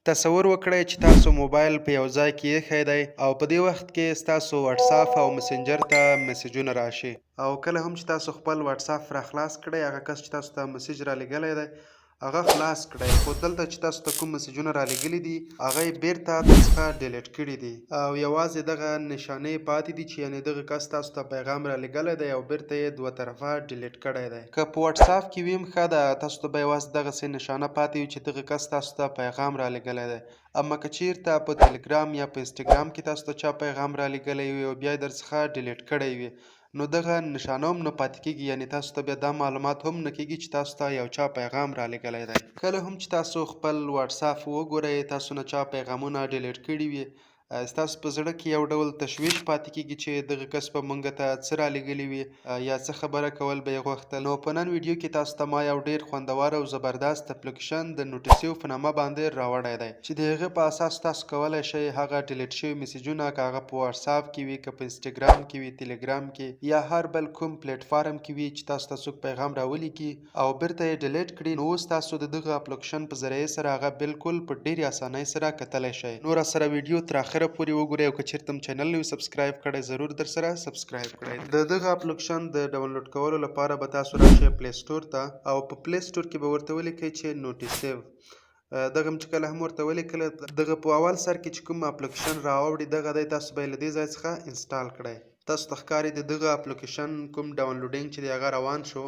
تصور وکړئ چې تاسو موبایل په یو ځای کې ایښی دی او په دې وخت کې ستاسو واتساپ او مسنجر ته میسجونه راشي او کله هم چې تاسو خپل واتساپ را خلاص کړئ هغه کس چې تاسو ته میسج را لیږلی دی هغه خلاص کړئ خو دلته چې تاسو ته کوم میسجونه را لیږلي دي هغه یې بیرته درڅخه ډیلیټ کړي دي او یوازې دغه نشانې پاتې دي چې یعنې دغه کس تاسو ته پیغام را لیږلی دی او بیرته یې دوه طرفه ډیلیټ کړی دی که په واتساپ کې وي هم ښه ده تاسو ته به یوازې دغسې نشانه پاتې وي چې دغه کس تاسو ته پیغام را لیږلی دی اما که چیرته په تلګرام یا په انسټاګرام کې تاسو ته چا پیغام را لیږلی وي او بیا یې درڅخه ډیلیټ کړی وي نو دغه نشانه هم نه پاتې کېږي یعنې تاسو ته بیا دا معلومات هم نه کېږي چې تاسو ته یو چا پیغام را لیږلی دی کله هم چې تاسو خپل واتساپ وګورئ تاسو نه چا پیغامونه ډیلیټ کړي وي ستاسو په زړه کې یو ډول تشویش پاتې کېږي چې دغه کس به موږ ته څه را لیږلي وي یا څه خبره کول به یې غوښتل نو په نن ویډیو کې تاسو ته ما یو ډېر خوندور او زبردست اپلیکیشن د نوټیسیو په نامه باندې راوړی دی چې د هغه په اساس تاسو کولی شئ هغه ډیلیټ شوي میسجونه که هغه په واتساپ کې وي که په انسټاګرام کې وي تلګرام کې یا هر بل کوم پلیټفارم کې وي چې تاسو ته څوک پیغام راولیږي او بیرته یې ډیلیټ کړي نو اوس تاسو د دغه اپلیکیشن په ذریعې سره هغه بالکل په ډېرې اسانۍ سره کتلی شئ نو راسره ویډیو تر اخره پورې وګورئ او که چېرته مو چینل نه وي سبسکرایب کړی ضرور درسره سبسکرایب کړئ د دغه اپلیکیشن د ډاونلوډ کولو لپاره به تاسو راشئ پلی سټور ته او په پلی سټور کې به ورته ولیکئ چې نوټیسیو دغه چې کله هم ورته ولیکله دغه په اول سر کې چې کوم اپلیکیشن راوړي دغه دی تاسو به یې له دې ځای څخه انسټال کړئ تاسو ته ښکاري د دغه اپلیکیشن کوم ډاونلوډینګ چې دی هغه روان شو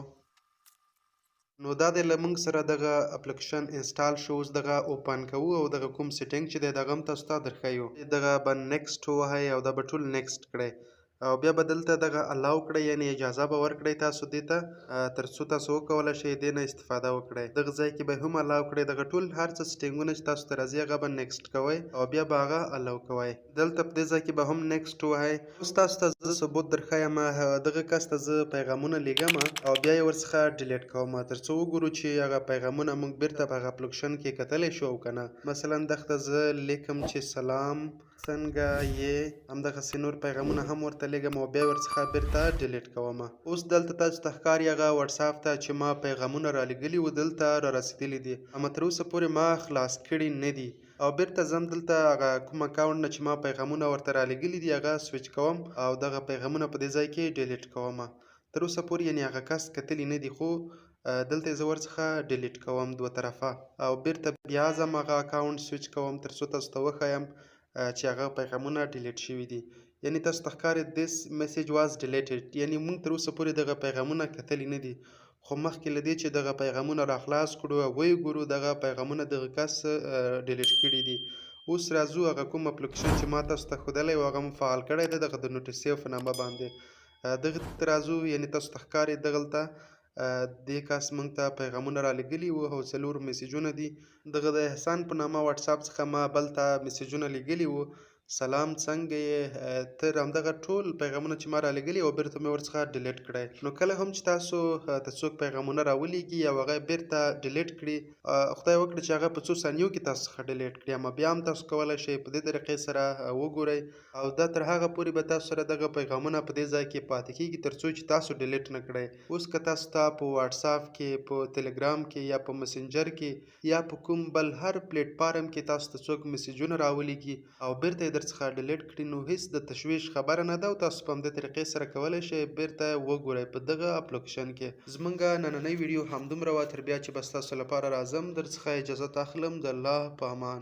نو دا دی له موږ سره دغه اپلیکیشن انسټال شو اوس دغه اوپن کوو او دغه کوم سیټینګ چې دی دغه هم تاسو ته درښیو دغه به نیکسټ ووهئ او دا به ټول نیکسټ کړئ او بیا به دلته دغه الاو کړئ یعنې اجازه به ورکړئ تاسو دې ته تر څو تاسو وکولی شئ دې نه استفاده وکړئ دغه ځای کې به هم الاو کړئ دغه ټول هر څه سیټینګونه چې تاسو ته راځي هغه به نیکسټ کوئ او بیا به هغه الاو کوئ دلته په دې ځای کې به هم نیکسټ ووهئ اوس تاسو ته زه ثبوت درښیم دغه کس ته زه پیغامونه لیږم او بیا یې ورڅخه ډیلیټ کوم تر څو وګورو چې هغه پیغامونه موږ بیرته په هغه اپلیکیشن کې کتلی شو او که نه مثلا دغه ته زه لیکم چې سلام څنګه یې همدغسې نور پیغامونه هم ورته لیږم او بیا ورڅخه بیرته ډیلیټ کوم اوس دلته تاسو ته ښکاري هغه واتساپ ته چې ما پیغامونه را لیږلي وو دلته را رسېدلي دي اما تر اوسه پورې ما خلاص کړي نه دي او بیرته ځم دلته هغه کوم اکاونټ نه چې ما پیغامونه ورته را لیږلي دي هغه سویچ کوم او دغه پیغامونه په دې ځای کې ډیلیټ کوم تر اوسه پورې یعنې هغه کس کتلي نه دي خو دلته یې زه ورڅخه ډیلیټ کوم دوه طرفه او بیرته بیا ځم هغه اکاونټ سویچ کوم تر څو تاسو ته وښیم چې هغه پیغامونه ډیلیټ شوي دي یعنې تاسو ته ښکاري this message was deleted یعنې موږ تر اوسه پورې دغه پیغامونه کتلي نه دي خو مخکې له دې چې دغه پیغامونه را خلاص کړو او ویې ګورو دغه پیغامونه دغه کس ډیلیټ کړي دي اوس راځو هغه کوم اپلیکیشن چې ما تاسو ته ښودلی و هغه مو فعال کړی دی دغه د نوټیسیو په نامه باندې دغه ته راځو یعنې تاسو ته ښکاري دغلته دې کس موږ ته پیغامونه را لیږلي وو او 4 میسجونه دي دغه د احسان په نامه واتساپ څخه ما بل ته میسجونه لیږلي وو سلام څنګه یې تر همدغه ټول پیغامونه چې ما را لیږلي او بیرته مې ورڅخه ډیلیټ کړی نو کله هم چې تاسو ته څوک پیغامونه را ولیږي او هغه یې بیرته ډیلیټ کړي خدای وکړي چې هغه په څو ثانیو کې تاسو څخه ډیلیټ کړي اما بیا هم تاسو کولی شئ په دې طریقې سره وګورئ او دا تر هغه پورې به تاسو سره دغه پیغامونه په دې ځای کې پاتې کېږي تر څو چې تاسو ډیلیټ نه کړئ اوس که تاسو ته په واتساپ کې په تلګرام کې یا په مسنجر کې یا په کوم بل هر پلیټفارم کې تاسو ته څوک میسجونه را ولیږي او بیرته یې درڅخه ډیلیټ کړي نو هیڅ د تشویش خبره نه ده او تاسو په همدې طریقې سره کولی شئ بیرته وګورئ په دغه اپلیکیشن کې زموږ نننۍ ویډیو همدومره وه تر بیا چې به ستاسو لپاره راځم درڅخه اجازت اخلم د الله په امان